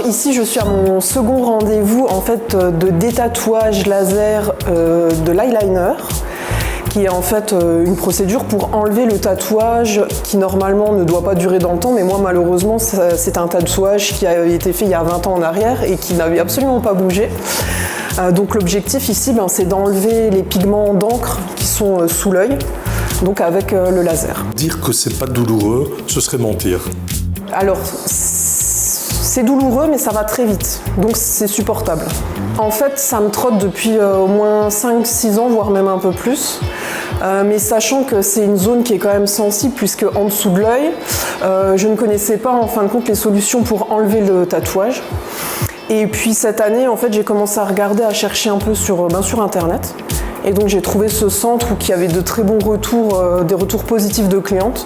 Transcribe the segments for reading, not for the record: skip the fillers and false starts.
ici, je suis à mon second rendez-vous en fait de détatouage laser de l'eyeliner, qui est en fait une procédure pour enlever le tatouage qui normalement ne doit pas durer dans le temps, mais moi malheureusement c'est un tatouage qui a été fait il y a 20 ans en arrière et qui n'avait absolument pas bougé. Donc l'objectif ici, c'est d'enlever les pigments d'encre qui sont sous l'œil, donc avec le laser. Dire que c'est pas douloureux, ce serait mentir. Alors, c'est douloureux, mais ça va très vite, donc c'est supportable. En fait, ça me trotte depuis au moins 5-6 ans, voire même un peu plus. Mais sachant que c'est une zone qui est quand même sensible, puisque en dessous de l'œil, je ne connaissais pas en fin de compte les solutions pour enlever le tatouage. Et puis cette année, en fait, j'ai commencé à regarder, à chercher un peu sur Internet. Et donc j'ai trouvé ce centre qui avait de très bons retours, des retours positifs de clientes.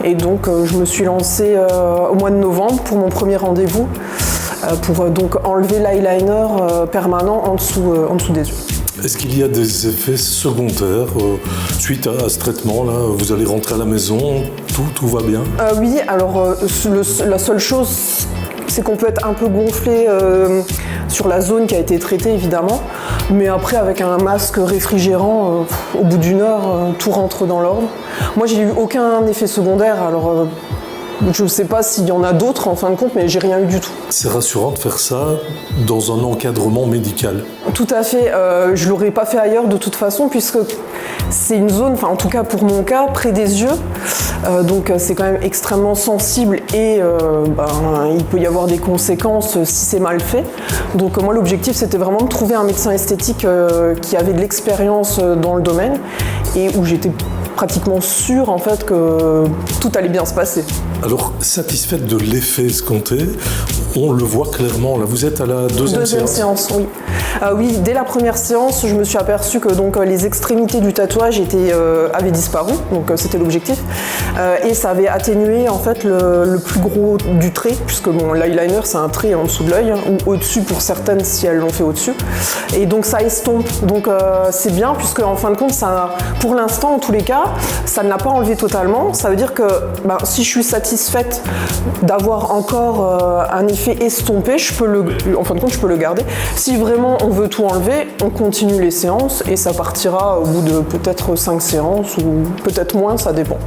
Et donc je me suis lancée au mois de novembre pour mon premier rendez-vous, pour donc enlever l'eyeliner permanent en dessous des yeux. Est-ce qu'il y a des effets secondaires suite à ce traitement là? Vous allez rentrer à la maison, tout va bien? Oui, alors la seule chose, c'est qu'on peut être un peu gonflé sur la zone qui a été traitée évidemment, mais après avec un masque réfrigérant, au bout d'une heure, tout rentre dans l'ordre. Moi j'ai eu aucun effet secondaire, alors je ne sais pas s'il y en a d'autres en fin de compte, mais j'ai rien eu du tout. C'est rassurant de faire ça dans un encadrement médical. Tout à fait, je ne l'aurais pas fait ailleurs de toute façon, puisque c'est une zone, en tout cas pour mon cas, près des yeux, donc c'est quand même extrêmement sensible et il peut y avoir des conséquences si c'est mal fait. Donc moi l'objectif c'était vraiment de trouver un médecin esthétique qui avait de l'expérience dans le domaine et où j'étais pratiquement sûre en fait que tout allait bien se passer. Alors, satisfaite de l'effet escompté, on le voit clairement. Là, vous êtes à la deuxième séance. Oui. Oui, dès la première séance, je me suis aperçue que donc, les extrémités du tatouage avaient disparu, donc c'était l'objectif. Et ça avait atténué en fait le plus gros du trait, puisque l'eyeliner c'est un trait en dessous de l'œil, ou au-dessus pour certaines si elles l'ont fait au-dessus. Et donc ça estompe. Donc c'est bien, puisque en fin de compte, ça, pour l'instant en tous les cas, ça ne l'a pas enlevé totalement. Ça veut dire que si je suis satisfaite d'avoir encore un effet estompé, en fin de compte, je peux le garder. Si vraiment on veut tout enlever, on continue les séances et ça partira au bout de peut-être 5 séances ou peut-être moins, ça dépend.